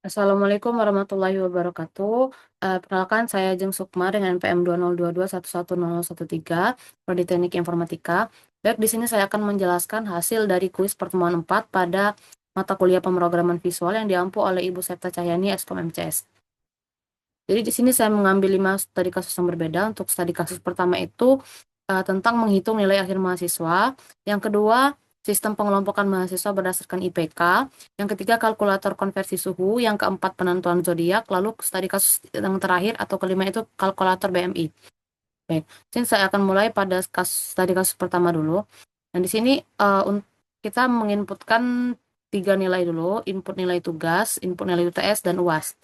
Assalamualaikum warahmatullahi wabarakatuh. Perkenalkan saya Jeng Sukma dengan NPM 2022110013 Prodi Teknik Informatika. Baik, di sini saya akan menjelaskan hasil dari kuis pertemuan 4 pada mata kuliah pemrograman visual yang diampu oleh Ibu Septa Cahyani, Eskom MCS. Jadi di sini saya mengambil 5 studi kasus yang berbeda. Untuk studi kasus pertama itu tentang menghitung nilai akhir mahasiswa. Yang kedua, sistem pengelompokan mahasiswa berdasarkan IPK. Yang ketiga, kalkulator konversi suhu. Yang keempat, penentuan zodiak. Lalu studi kasus yang terakhir atau kelima itu kalkulator BMI. Baik, sini saya akan mulai pada studi kasus pertama dulu. Dan di sini kita menginputkan 3 nilai dulu, input nilai tugas, input nilai UTS, dan UAS.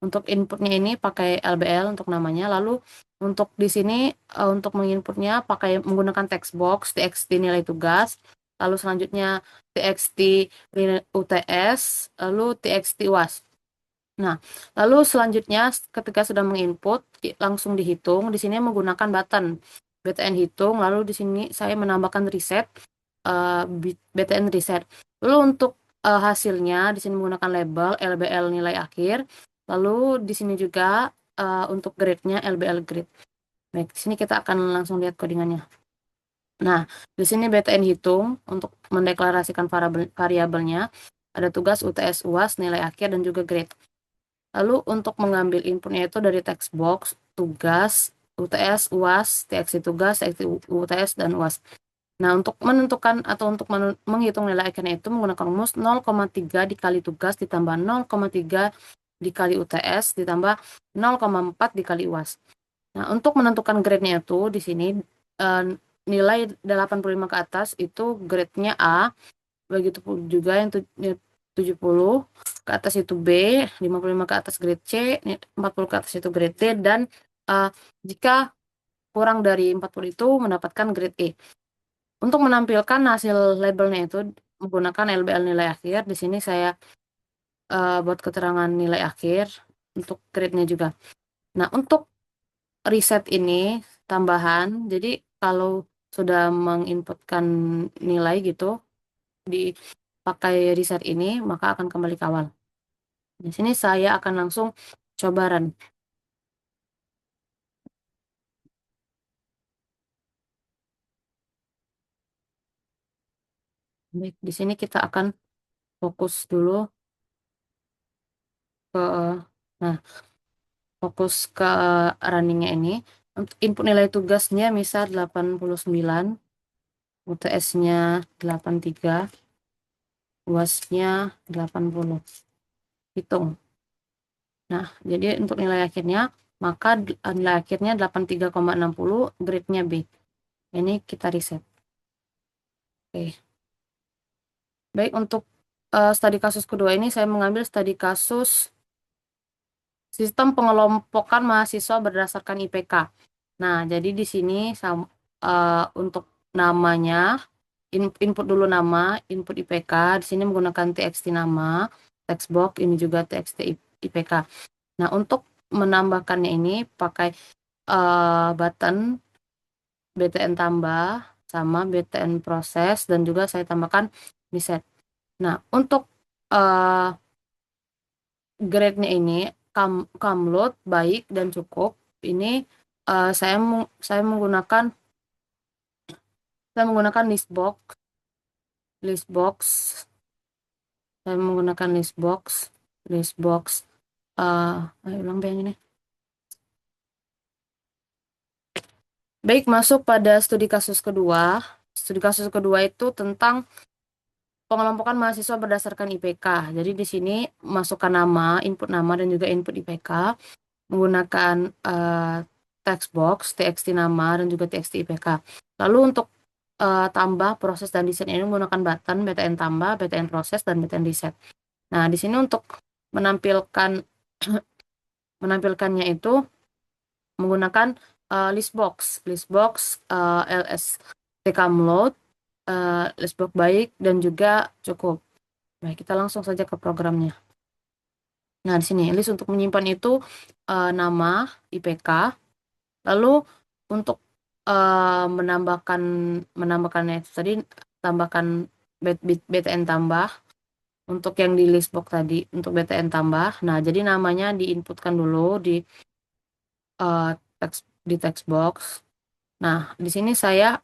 Untuk inputnya ini pakai LBL untuk namanya. Lalu untuk di sini untuk menginputnya pakai menggunakan text box, TXT nilai tugas. Lalu selanjutnya TXT nilai UTS, lalu TXT UAS. Nah, lalu selanjutnya ketika sudah menginput langsung dihitung. Di sini menggunakan button BTN hitung. Lalu di sini saya menambahkan reset, BTN reset. Lalu untuk hasilnya di sini menggunakan label LBL nilai akhir. Lalu di sini juga untuk grade-nya LBL grade. Baik, di sini kita akan langsung lihat codingannya. Nah, di sini BTN hitung untuk mendeklarasikan variabelnya. Ada tugas, UTS, UAS, nilai akhir, dan juga grade. Lalu untuk mengambil inputnya itu dari text box, tugas, UTS, UAS, TXT tugas, TXT UTS, dan UAS. Nah, untuk menentukan atau untuk menghitung nilai akhirnya itu menggunakan rumus 0,3 dikali tugas ditambah 0,3 dikali UTS ditambah 0,4 dikali UAS. Nah, untuk menentukan grade-nya itu di sini eh, nilai 85 ke atas itu grade-nya A, begitu juga yang 70 ke atas itu B, 55 ke atas grade C, 40 ke atas itu grade D, dan eh, jika kurang dari 40 itu mendapatkan grade E. Untuk menampilkan hasil labelnya itu menggunakan LBL nilai akhir. Di sini saya buat keterangan nilai akhir untuk grade-nya juga. Nah, untuk reset ini tambahan. Jadi kalau sudah menginputkan nilai gitu dipakai reset ini, maka akan kembali ke awal. Di sini saya akan langsung coba run. Baik, di sini kita akan fokus dulu ke nah, fokus ke runningnya ini. Untuk input nilai tugasnya misal 89, UTS-nya 83, UAS-nya 80. Hitung. Nah, jadi untuk nilai akhirnya, maka nilai akhirnya 83,60, grade-nya B. Ini kita reset. Oke. Baik, untuk studi kasus kedua ini saya mengambil studi kasus sistem pengelompokan mahasiswa berdasarkan IPK. Nah, jadi di sini untuk namanya, input dulu nama, input IPK, di sini menggunakan TXT nama, text box, ini juga TXT IPK. Nah, untuk menambahkannya ini pakai button BTN tambah sama BTN proses dan juga saya tambahkan reset. Nah, untuk uh, grade-nya ini kamload baik dan cukup. Ini saya menggunakan list box. Saya menggunakan list box. Ayo ulang yang ini. Baik, masuk pada studi kasus kedua. Studi kasus kedua itu tentang pengelompokan mahasiswa berdasarkan IPK. Jadi di sini masukkan nama, input nama dan juga input IPK menggunakan text box, TXT nama dan juga TXT IPK. Lalu untuk tambah proses dan desain ini menggunakan button BTN tambah, BTN proses dan BTN reset. Nah, di sini untuk menampilkannya itu menggunakan list box LS TKMload, list box baik dan juga cukup. Baik, kita langsung saja ke programnya. Nah, di sini list untuk menyimpan itu nama IPK. Lalu untuk menambahkannya itu tadi tambahkan BTN tambah untuk yang di list box tadi, untuk BTN tambah. Nah, jadi namanya diinputkan dulu text box. Nah, di sini saya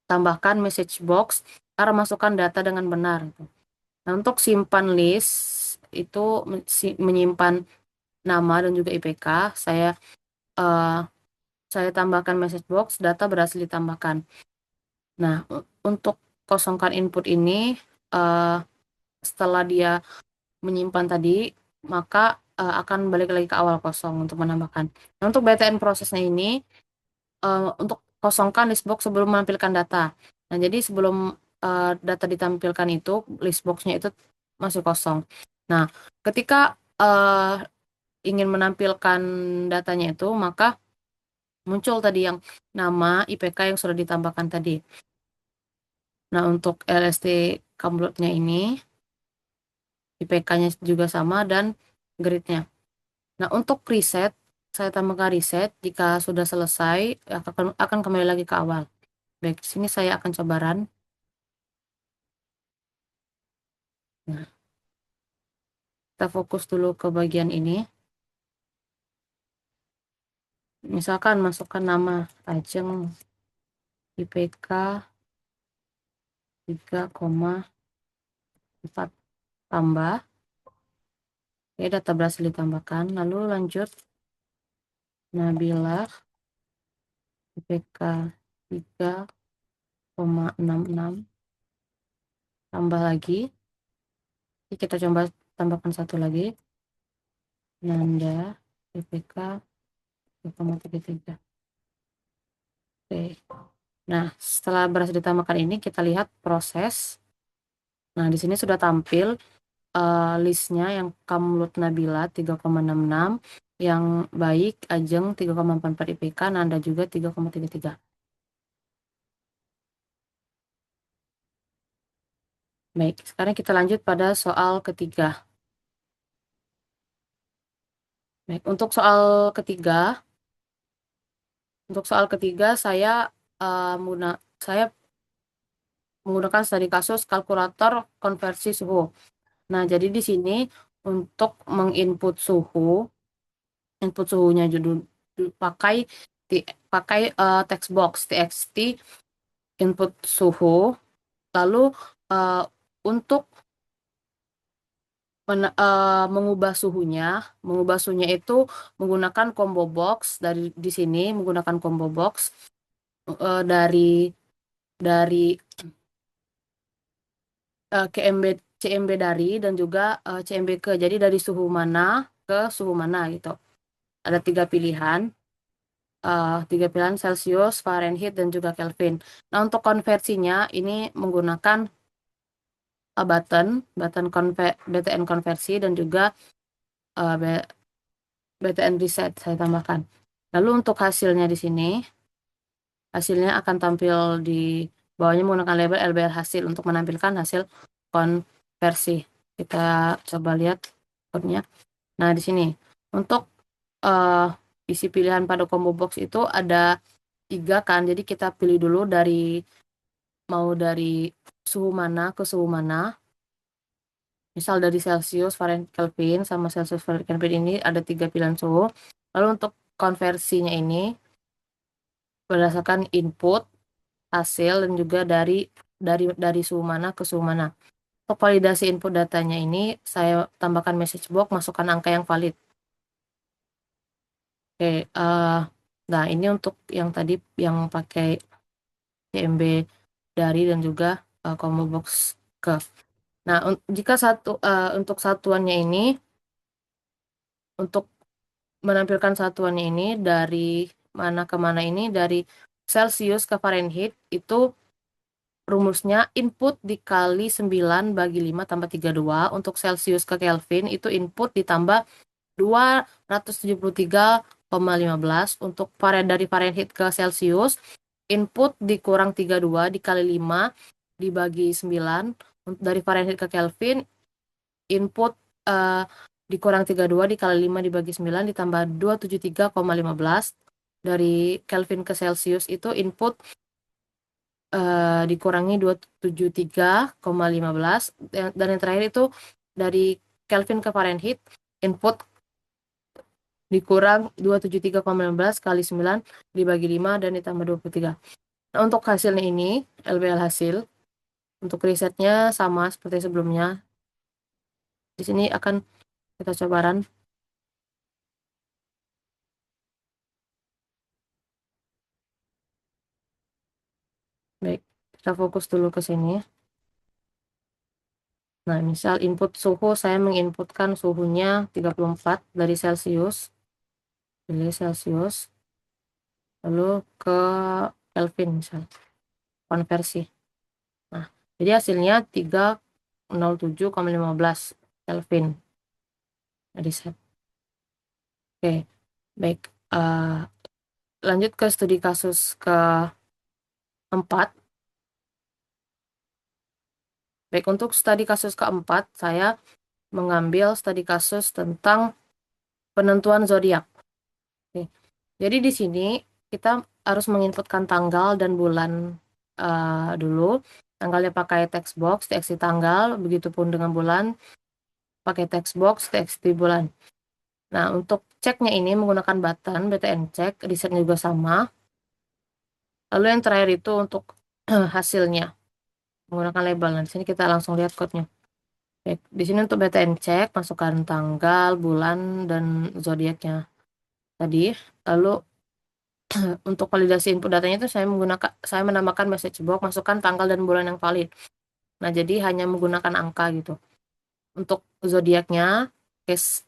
tambahkan message box cara masukkan data dengan benar. Nah, untuk simpan list itu menyimpan nama dan juga IPK, eh, saya tambahkan message box, data berhasil ditambahkan. Nah, untuk kosongkan input ini, setelah dia menyimpan tadi, maka akan balik lagi ke awal kosong untuk menambahkan. Nah, untuk BTN prosesnya ini, untuk kosongkan list box sebelum menampilkan data. Nah, jadi sebelum data ditampilkan itu, list boxnya itu masih kosong. Nah, ketika ingin menampilkan datanya itu, maka muncul tadi yang nama IPK yang sudah ditambahkan tadi. Nah, untuk LST Kamlotnya ini, IPK-nya juga sama dan grade-nya. Nah, untuk reset, saya tambahkan reset. Jika sudah selesai, akan kembali lagi ke awal. Baik, di sini saya akan coba run. Nah, kita fokus dulu ke bagian ini. Misalkan masukkan nama Ajeng, IPK 3,4 tambah. Oke, data berhasil ditambahkan. Lalu lanjut Nabila IPK 3,66 tambah lagi. Jadi kita coba tambahkan satu lagi. Nanda IPK 3,33. Oke. Nah, setelah berhasil ditambahkan ini, kita lihat proses. Nah, di sini sudah tampil listnya yang Kamlut Nabila 3,66, yang baik Ajeng 3,44 IPK, Nanda juga 3,33. Baik, sekarang kita lanjut pada soal ketiga. Baik, untuk soal ketiga saya menggunakan studi kasus kalkulator konversi suhu. Nah, jadi di sini untuk menginput suhu, input suhunya pakai pakai text box txt input suhu. Lalu uh, untuk mengubah suhunya itu menggunakan combo box. Di sini menggunakan combo box dari CMB dari dan juga CMB ke. Jadi dari suhu mana ke suhu mana gitu. Ada tiga pilihan Celsius, Fahrenheit, dan juga Kelvin. Nah, untuk konversinya ini menggunakan BTN konversi dan juga BTN reset saya tambahkan. Lalu untuk hasilnya di sini, hasilnya akan tampil di bawahnya menggunakan label LBL hasil untuk menampilkan hasil konversi. Kita coba lihat code-nya. Nah, di sini untuk isi pilihan pada combo box itu ada 3 kan. Jadi kita pilih dulu mau dari suhu mana ke suhu mana. Misal dari Celsius, Fahrenheit, Kelvin, sama Celsius, Fahrenheit, Kelvin ini ada 3 pilihan suhu. Lalu untuk konversinya ini berdasarkan input, hasil, dan juga dari suhu mana ke suhu mana. Untuk validasi input datanya ini, saya tambahkan message box, masukkan angka yang valid. Oke, nah ini untuk yang tadi yang pakai CMB dari dan juga combo box ke. Nah, jika untuk satuannya ini, untuk menampilkan satuannya ini dari mana ke mana ini, dari Celsius ke Fahrenheit, itu rumusnya input dikali 9 bagi 5 tambah 32. Untuk Celsius ke Kelvin, itu input ditambah 273,15. Untuk dari Fahrenheit ke Celsius, input dikurang 32 dikali 5 dibagi 9. Untuk dari Fahrenheit ke Kelvin, input dikurang 32 dikali 5 dibagi 9 ditambah 273,15. Dari Kelvin ke Celsius itu input dikurangi 273,15, dan yang terakhir itu dari Kelvin ke Fahrenheit, input dikurang 273,15 kali 9 dibagi 5 dan ditambah 23. Nah, untuk hasilnya ini, LBL hasil, untuk risetnya sama seperti sebelumnya. Di sini akan kita coba run. Baik, kita fokus dulu ke sini. Nah, misal input suhu, saya menginputkan suhunya 34 dari Celsius. Pilih Celsius, lalu ke Kelvin misal, konversi. Nah, jadi hasilnya 307,15 Kelvin. Reset. Oke, baik. Lanjut ke studi kasus keempat. Baik, untuk studi kasus keempat, saya mengambil studi kasus tentang penentuan zodiak. Oke. Jadi di sini kita harus menginputkan tanggal dan bulan dulu. Tanggalnya pakai text box, TXT tanggal, begitupun dengan bulan, pakai text box, TXT bulan. Nah, untuk ceknya ini menggunakan button, BTN cek, risetnya juga sama. Lalu yang terakhir itu untuk hasilnya, menggunakan label. Nah, di sini kita langsung lihat code-nya. Baik, di sini untuk BTN cek, masukkan tanggal, bulan, dan zodiaknya tadi. Lalu untuk validasi input datanya itu saya menambahkan message box, masukkan tanggal dan bulan yang valid. Nah, jadi hanya menggunakan angka gitu. Untuk zodiaknya,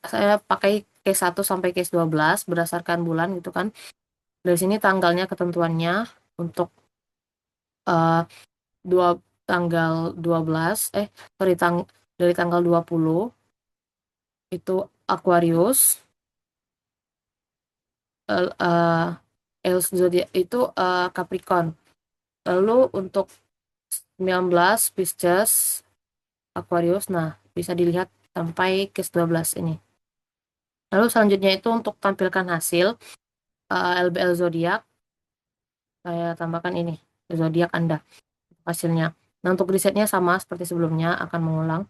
saya pakai case 1 sampai case 12 berdasarkan bulan gitu kan. Dari sini tanggalnya ketentuannya untuk eh, dua tanggal 12 sorry dari tanggal 20 itu Aquarius, zodiak itu Capricorn. Lalu untuk 19 Pisces, Aquarius. Nah, bisa dilihat sampai case 12 ini. Lalu selanjutnya itu untuk tampilkan hasil LBL zodiak, saya tambahkan ini zodiak Anda hasilnya. Nah, untuk risetnya sama seperti sebelumnya, akan mengulang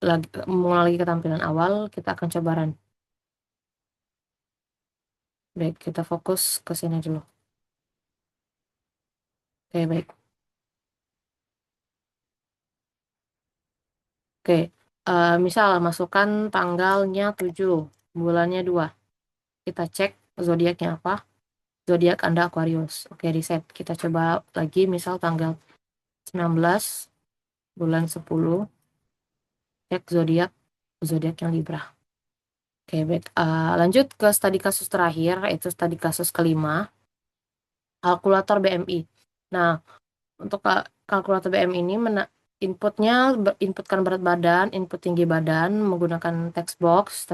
lagi ketampilan awal, kita akan coba run. Baik, kita fokus ke sini dulu. Oke, baik. Oke, misal masukkan tanggalnya 7, bulannya 2. Kita cek zodiaknya apa. Zodiak Anda Aquarius. Oke, reset. Kita coba lagi, misal tanggal 19 bulan 10, cek zodiak yang Libra. Oke, baik. Lanjut ke studi kasus terakhir, yaitu studi kasus kelima, kalkulator BMI. Nah, untuk kalkulator BMI ini inputnya inputkan berat badan, input tinggi badan menggunakan text box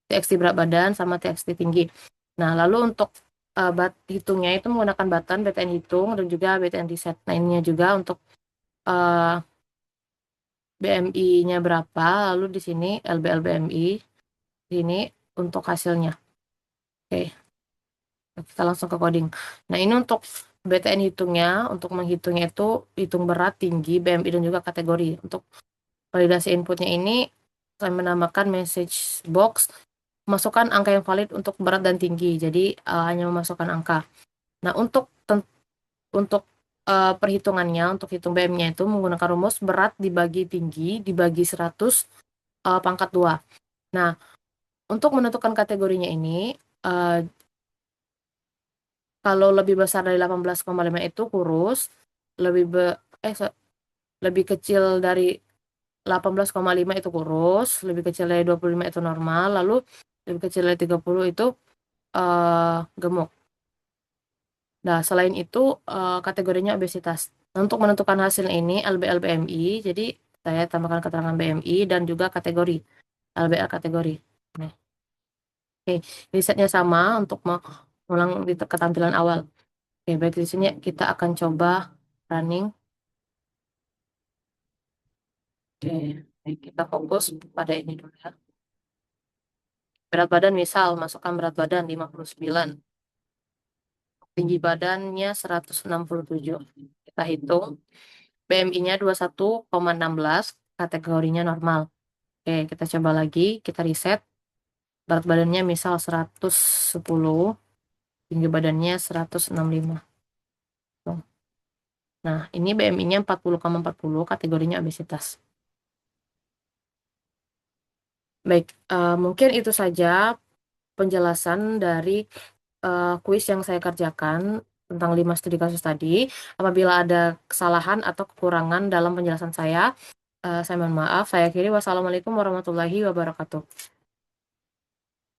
TXT berat badan sama TXT tinggi. Nah, lalu untuk hitungnya itu menggunakan button BTN hitung dan juga BTN reset. Nah, ininya juga untuk BMI-nya berapa, lalu di sini LBL BMI, di sini untuk hasilnya. Oke, kita langsung ke coding. Nah, ini untuk BTN hitungnya, untuk menghitungnya itu hitung berat, tinggi, BMI, dan juga kategori. Untuk validasi inputnya ini, saya menambahkan message box, masukkan angka yang valid untuk berat dan tinggi. Jadi, hanya memasukkan angka. Nah, untuk perhitungannya, untuk hitung BM-nya itu menggunakan rumus berat dibagi tinggi dibagi 100 pangkat 2. Nah, untuk menentukan kategorinya ini, kalau lebih besar dari 18,5 itu kurus, lebih be, eh so- lebih kecil dari 18,5 itu kurus, lebih kecil dari 25 itu normal, lalu lebih kecil dari 30 itu gemuk. Nah, selain itu kategorinya obesitas. Nah, untuk menentukan hasil ini LBL BMI, jadi saya tambahkan keterangan BMI dan juga kategori LBL kategori. Nah, oke, risetnya sama untuk mengulang di ketampilan awal. Oke, baik, di sini kita akan coba running. Oke, baik, kita fokus pada ini dulu ya. Berat badan misal, masukkan berat badan 59. tinggi badannya 167. Kita hitung. BMI-nya 21,16, kategorinya normal. Oke, kita coba lagi, kita riset. Berat badannya misal 110, tinggi badannya 165. Tuh. Nah, ini BMI-nya 40,40, kategorinya obesitas. Baik, mungkin itu saja penjelasan dari kuis yang saya kerjakan tentang 5 studi kasus tadi. Apabila ada kesalahan atau kekurangan dalam penjelasan saya mohon maaf. Saya akhiri. Wassalamualaikum warahmatullahi wabarakatuh.